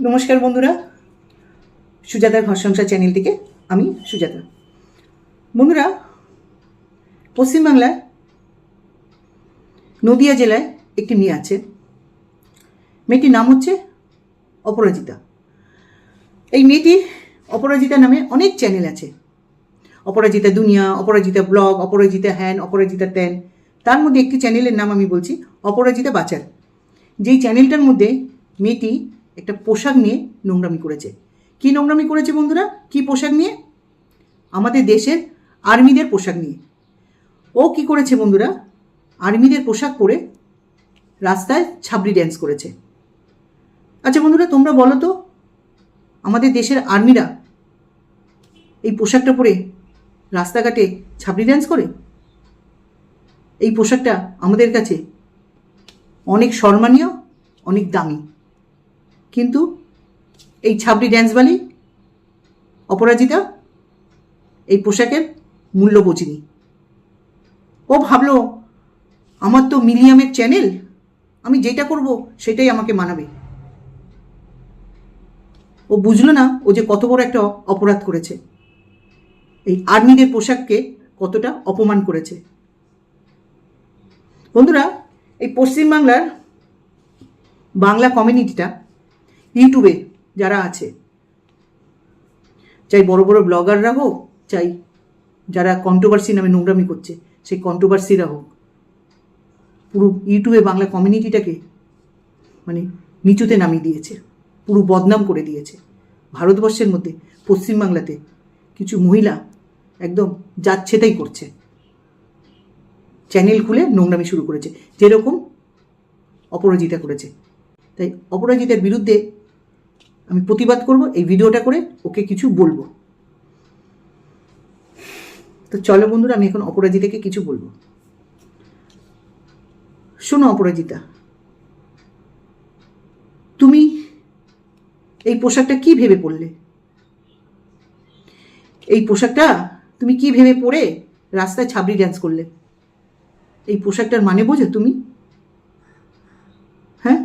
নমস্কার বন্ধুরা, সুজাতার ঘর সংসার চ্যানেল থেকে আমি সুজাতা। বন্ধুরা, পশ্চিমবাংলার নদিয়া জেলায় একটি মেয়ে আছে। মেয়েটির নাম হচ্ছে অপরাজিতা। এই মেয়েটির অপরাজিতা নামে অনেক চ্যানেল আছে। অপরাজিতা দুনিয়া, অপরাজিতা ব্লগ, অপরাজিতা হ্যান, অপরাজিতা ত্যান। তার মধ্যে একটি চ্যানেলের নাম আমি বলছি অপরাজিতা বাচার। যেই চ্যানেলটার মধ্যে মেয়েটি একটা পোশাক নিয়ে নোংরামি করেছে। কি নোংরামি করেছে বন্ধুরা? কি পোশাক নিয়ে? আমাদের দেশের আর্মিদের পোশাক নিয়ে। ও কি করেছে বন্ধুরা? আর্মিদের পোশাক পরে রাস্তায় ছাবড়ি ড্যান্স করেছে। আচ্ছা বন্ধুরা, তোমরা বলো তো, আমাদের দেশের আর্মিরা এই পোশাকটা পরে রাস্তাঘাটে ছাবড়ি ড্যান্স করে? এই পোশাকটা আমাদের কাছে অনেক সম্মানীয়, অনেক দামি, কিন্তু এই ছাবড়ি ড্যান্সবালি অপরাজিতা এই পোশাকের মূল্য বোঝেনি। ও ভাবলো আমার তো মিলিয়ামের চ্যানেল, আমি যেটা করব সেটাই আমাকে মানাবে। ও বুঝলো না ও যে কত বড় একটা অপরাধ করেছে, এই আর্মিদের পোশাককে কতটা অপমান করেছে। বন্ধুরা, এই পশ্চিমবাংলার বাংলা কমিউনিটিটা ইউটিউবে যারা আছে, চাই বড় বড় ব্লগাররা হোক, চাই যারা কন্ট্রোভার্সি নামে নোংরামি করছে সেই কন্ট্রোভার্সিরা হোক, পুরো ইউটিউবে বাংলা কমিউনিটিটাকে মানে নিচুতে নামিয়ে দিয়েছে, পুরো বদনাম করে দিয়েছে। ভারতবর্ষের মধ্যে পশ্চিমবাংলাতে কিছু মহিলা একদম যাচ্ছেতাই করছে, চ্যানেল খুলে নোংরামি শুরু করেছে, যেরকম অপরাজিতা করেছে। তাই অপরাজিতার বিরুদ্ধে আমি প্রতিবাদ করব, এই ভিডিওটা করে ওকে কিছু বলবো। তো চলো বন্ধুরা, আমি এখন অপরাজিতাকে কিছু বলবো। শোনো অপরাজিতা, তুমি এই পোশাকটা কি ভেবে পরলে? এই পোশাকটা তুমি কি ভেবে পরে রাস্তায় ছাবড়ি ড্যান্স করলে? এই পোশাকটার মানে বোঝো তুমি? হ্যাঁ,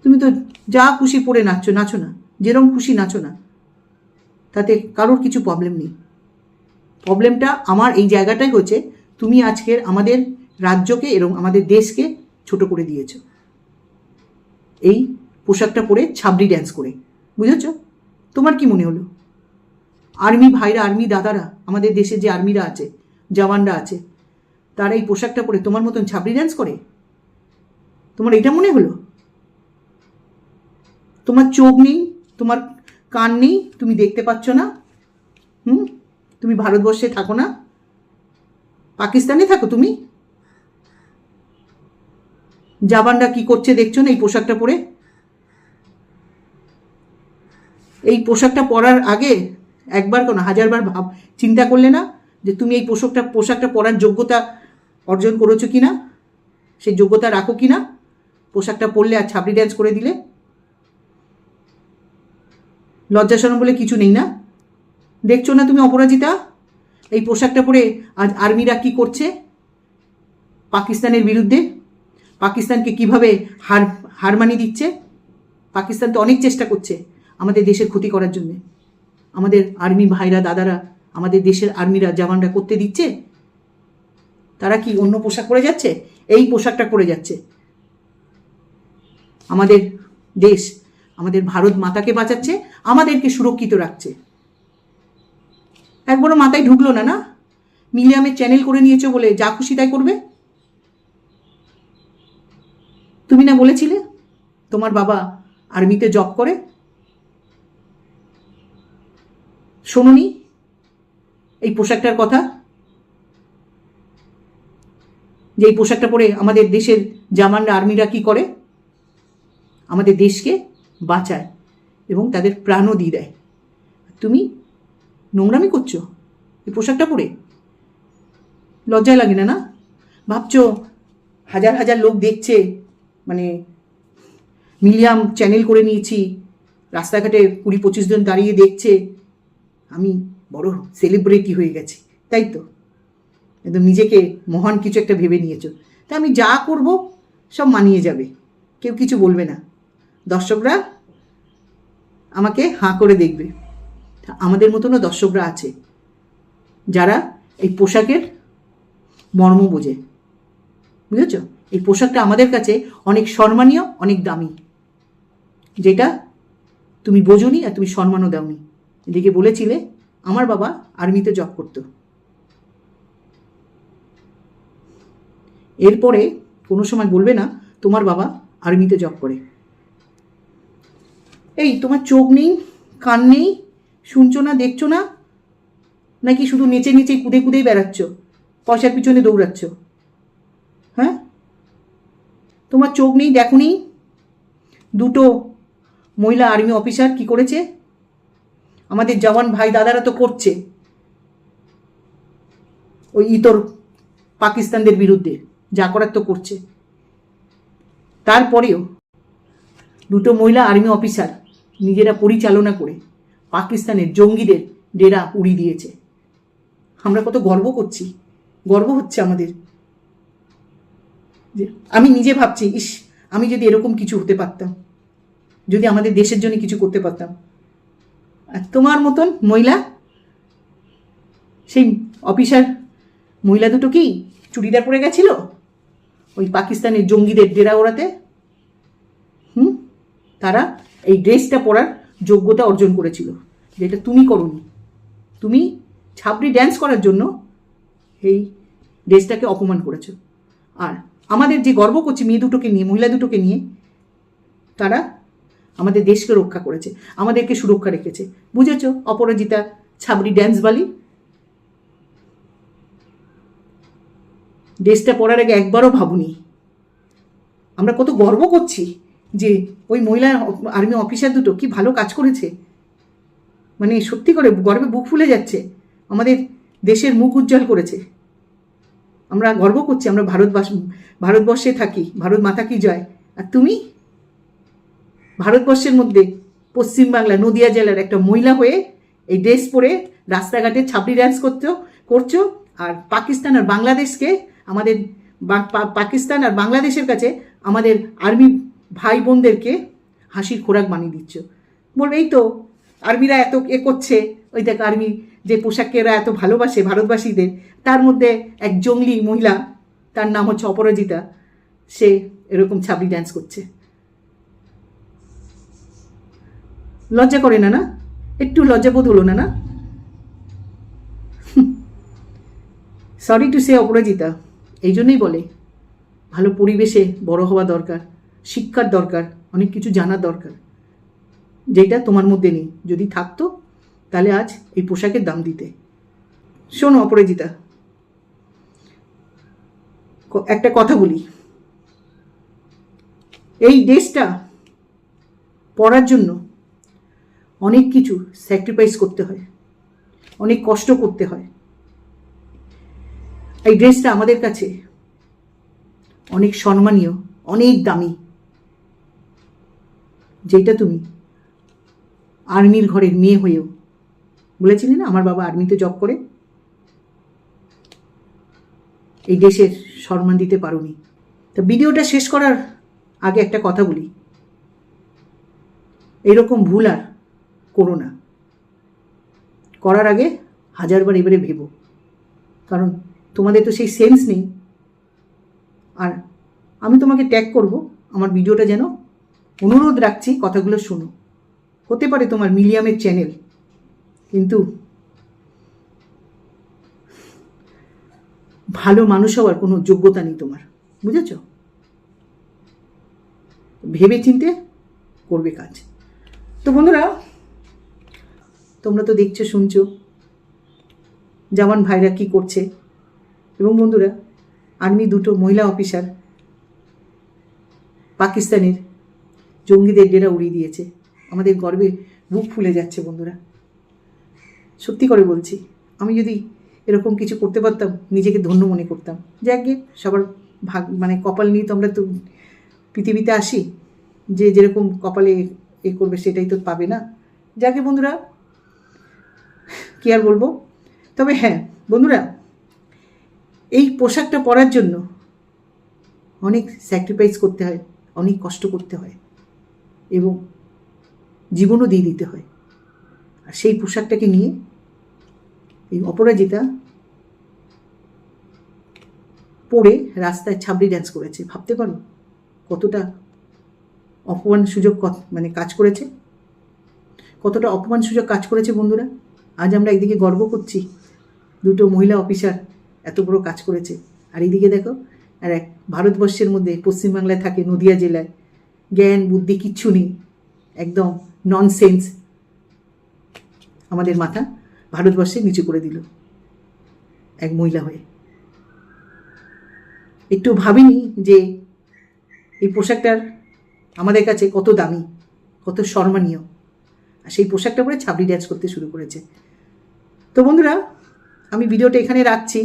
তুমি তো যা খুশি পরে নাচো না, যেরকম খুশি নাচো না, তাতে কারোর কিছু প্রবলেম নেই। প্রবলেমটা আমার এই জায়গাটাই হচ্ছে, তুমি আজকের আমাদের রাজ্যকে এবং আমাদের দেশকে ছোট করে দিয়েছ এই পোশাকটা পরে ছাবড়ি ড্যান্স করে। বুঝেছ? তোমার কি মনে হলো? আর্মি ভাইরা, আর্মি দাদারা, আমাদের দেশে যে আর্মিরা আছে, জওয়ানরা আছে, তারা এই পোশাকটা পরে তোমার মতন ছাবড়ি ড্যান্স করে? তোমার এটা মনে হলো? তোমার চোখ নেই, তোমার কান নেই, তুমি দেখতে পাচ্ছ না? তুমি ভারতবর্ষে থাকো না, পাকিস্তানে থাকো তুমি? জাবানরা কি করছে দেখছো না এই পোশাকটা পরে? এই পোশাকটা পরার আগে একবার কেন হাজারবার চিন্তা করলে না যে তুমি এই পোশাকটা পরার যোগ্যতা অর্জন করেছো কিনা, সেই যোগ্যতা রাখো কিনা? পোশাকটা পরলে আর ছাবড়ি ড্যান্স করে দিলে। লজ্জা শরম বলে কিছু নেই না? দেখছো না তুমি অপরাজিতা এই পোশাকটা পরে আজ আর্মিরা কি করছে পাকিস্তানের বিরুদ্ধে? পাকিস্তানকে কিভাবে হার মানিয়ে দিচ্ছে? পাকিস্তান তো অনেক চেষ্টা করছে আমাদের দেশের ক্ষতি করার জন্যে। আমাদের আর্মি ভাইরা দাদারা, আমাদের দেশের আর্মিরা জওয়ানরা করতে দিচ্ছে? তারা কি অন্য পোশাক পরে যাচ্ছে? এই পোশাকটা পরে যাচ্ছে। আমাদের দেশ, আমাদের ভারত মাতাকে বাঁচাচ্ছে, আমাদেরকে সুরক্ষিত রাখছে। একবারও মাথায় ঢুকলো না না মিলিয়ামের চ্যানেল করে নিয়েছো বলে যা খুশি তাই করবে? তুমি না বলেছিলে তোমার বাবা আর্মিতে জব করে? শোনোনি এই পোশাকটার কথা? যে এই পোশাকটা পরে আমাদের দেশের জওয়ানরা, আর্মিরা কি করে? আমাদের দেশকে বাঁচায় এবং তাদের প্রাণও দিয়ে দেয়। তুমি নোংরামি করছো এই পোশাকটা পরে? লজ্জা লাগে না? না ভাবছো হাজার হাজার লোক দেখছে, মানে মিলিয়াম চ্যানেল করে নিয়েছি, রাস্তাঘাটে 20-25 জন দাঁড়িয়ে দেখছে, আমি বড় সেলিব্রিটি হয়ে গেছি, তাই তো? একদম নিজেকে মহান কিছু একটা ভেবে নিয়েছো। তা আমি যা করব সব মানিয়ে যাবে, কেউ কিছু বলবে না। দর্শকরা আমাকে হাঁ করে দেখবে। আমাদের মতনও দর্শকরা আছে যারা এই পোশাকের মর্ম বোঝে, বুঝেছ? এই পোশাকটা আমাদের কাছে অনেক সম্মানীয়, অনেক দামি, যেটা তুমি বোঝোনি আর তুমি সম্মানও দাওনি। এদিকে বলেছিলে আমার বাবা আর্মিতে জব করতো, এরপরে কোনো সময় বলবে না তোমার বাবা আর্মিতে জব করে। এই তোমার চোখ নেই, কান নেই, শুনছো না, দেখছো না, নাকি শুধু নেচে নেচে কুদে কুদেই বেড়াচ্ছ, পয়সার পিছনে দৌড়াচ্ছ? হ্যাঁ, তোমার চোখ নেই, দেখো নি দুটো মহিলা আর্মি অফিসার কি করেছে? আমাদের জওয়ান ভাই দাদারা তো করছে ওই ইতর পাকিস্তানদের বিরুদ্ধে, যা করার তো করছে। তারপরেও দুটো মহিলা আর্মি অফিসার নিজেরা পরিচালনা করে পাকিস্তানের জঙ্গিদের ডেরা উড়িয়ে দিয়েছে। আমরা কত গর্ব করছি, গর্ব হচ্ছে আমাদের। যে আমি নিজে ভাবছি, ইস, আমি যদি এরকম কিছু হতে পারতাম, যদি আমাদের দেশের জন্য কিছু করতে পারতাম। আর তোমার মতন মহিলা, সেই অফিসার মহিলা দুটো কি চুড়িদার পরে গেছিল ওই পাকিস্তানের জঙ্গিদের ডেরা ওড়াতে? তারা এই ড্রেসটা পরার যোগ্যতা অর্জন করেছিল, যেটা তুমি করোনি। তুমি ছাবড়ি ড্যান্স করার জন্য এই ড্রেসটাকে অপমান করেছ। আর আমাদের যে গর্ব করছি মেয়ে দুটোকে নিয়ে, মহিলা দুটোকে নিয়ে, তারা আমাদের দেশকে রক্ষা করেছে, আমাদেরকে সুরক্ষা রেখেছে। বুঝেছ অপরাজিতা ছাবড়ি ড্যান্সবালি? ড্রেসটা পরার আগে একবারও ভাবুনি। আমরা কত গর্ব করছি যে ওই মহিলা আর্মি অফিসার দুটো কি ভালো কাজ করেছে, মানে সত্যি করে গর্বে বুক ফুলে যাচ্ছে। আমাদের দেশের মুখ উজ্জ্বল করেছে। আমরা গর্ব করছি আমরা ভারতবর্ষে থাকি, ভারত মাতা কি জয়। আর তুমি ভারতবর্ষের মধ্যে পশ্চিমবাংলা নদিয়া জেলার একটা মহিলা হয়ে এই ড্রেস পরে রাস্তাঘাটে ছাবড়ি ড্যান্স করছো। আর পাকিস্তান আর বাংলাদেশকে, আমাদের পাকিস্তান আর বাংলাদেশের কাছে আমাদের আর্মি ভাই বোনদেরকে হাসির খোরাক বানিয়ে দিচ্ছ। বলবে এই তো আর্মিরা এত করছে, ওই দেখ আর্মি যে পোশাকেরা এত ভালোবাসে ভারতবাসীদের, তার মধ্যে এক জঙ্গলি মহিলা, তার নাম হচ্ছে অপরাজিতা, সে এরকম ছাবড়ি ড্যান্স করছে। লজ্জা করে না? না একটু লজ্জাবোধ হলো না? সরি টু সে অপরাজিতা। এই জন্যই বলে ভালো পরিবেশে বড় হওয়া দরকার, শিক্ষার দরকার, অনেক কিছু জানার দরকার, যেটা তোমার মধ্যে নেই। যদি থাকতো তাহলে আজ এই পোশাকের দাম দিতে। শোনো অপরাজিতা, একটা কথা বলি, এই ড্রেসটা পরার জন্য অনেক কিছু স্যাক্রিফাইস করতে হয়, অনেক কষ্ট করতে হয়। এই ড্রেসটা আমাদের কাছে অনেক সম্মানীয়, অনেক দামি, যেটা তুমি আর্মির ঘরের মেয়ে হয়েও, বলেছিলি না আমার বাবা আর্মিতে জব করে, এই দেশের সম্মান দিতে পারোনি। তা ভিডিওটা শেষ করার আগে একটা কথা বলি, এইরকম ভুল আর করো না। করার আগে হাজারবার এবারে ভেবো, কারণ তোমাদের তো সেই সেন্স নেই। আর আমি তোমাকে ট্যাগ করব, আমার ভিডিওটা যেন, অনুরোধ রাখছি কথাগুলো শোনো। হতে পারে তোমার মিলিয়ামের চ্যানেল, কিন্তু ভালো মানুষ হওয়ার কোনো যোগ্যতা নেই তোমার, বুঝেছ? ভেবে চিন্তে করবে কাজ। তো বন্ধুরা, তোমরা তো দেখছো শুনছো জওয়ান ভাইরা কি করছে, এবং বন্ধুরা আর্মি দুটো মহিলা অফিসার পাকিস্তানের জঙ্গিদের ডেরা উড়িয়ে দিয়েছে। আমাদের গর্বে বুক ফুলে যাচ্ছে বন্ধুরা, সত্যি করে বলছি। আমি যদি এরকম কিছু করতে পারতাম নিজেকে ধন্য মনে করতাম। যাকে সবার ভাগ, মানে কপাল নিয়ে তো আমরা তো পৃথিবীতে আসি, যে যেরকম কপালে এ করবে সেটাই তো পাবে না। যাকে বন্ধুরা কি আর বলবো। তবে হ্যাঁ বন্ধুরা, এই পোশাকটা পরার জন্য অনেক স্যাক্রিফাইস করতে হয়, অনেক কষ্ট করতে হয়। এবং জীবনও দিয়ে দিতে হয়। আর সেই পোশাকটাকে নিয়ে এই অপরাজিতা পরে রাস্তায় ছাবড়ি ড্যান্স করেছে। ভাবতে পারো কতটা অপমান সুযোগ মানে কাজ করেছে, কতটা অপমান সুযোগ কাজ করেছে বন্ধুরা। আজ আমরা একদিকে গর্ব করছি দুটো মহিলা অফিসার এত বড় কাজ করেছে, আর এইদিকে দেখো আর এক ভারতবর্ষের মধ্যে পশ্চিমবাংলায় থাকে, নদিয়া জেলায়, জ্ঞান বুদ্ধি কিচ্ছু নেই, একদম ননসেন্স, আমাদের মাথা ভারতবর্ষে নিচু করে দিল এক মহিলা হয়ে। একটু ভাবিনি যে এই পোশাকটার আমাদের কাছে কত দামি, কত সম্মানীয়, আর সেই পোশাকটা পরে ছাবড়ি ড্যান্স করতে শুরু করেছে। তো বন্ধুরা, আমি ভিডিওটা এখানে রাখছি।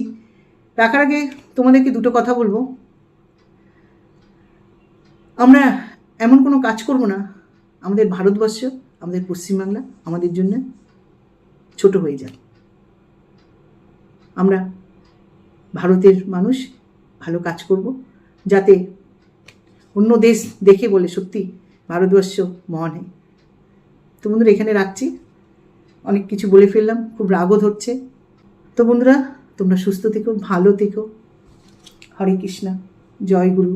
রাখার আগে তোমাদেরকে দুটো কথা বলবো। আমরা এমন কোনো কাজ করব না আমাদের ভারতবর্ষ, আমাদের পশ্চিমবাংলা আমাদের জন্য ছোট হয়ে যায়। আমরা ভারতের মানুষ ভালো কাজ করব, যাতে অন্য দেশ দেখে বলে সত্যি ভারতবর্ষ মহান হয়। তো বন্ধুরা এখানে রাখছি, অনেক কিছু বলে ফেললাম, খুব রাগও ধরছে। তো বন্ধুরা তোমরা সুস্থ থেকো, ভালো থেকো। হরে কৃষ্ণ, জয় গুরু,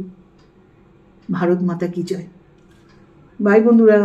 ভারত মাতা কি জয়। বাই বন্ধুরা।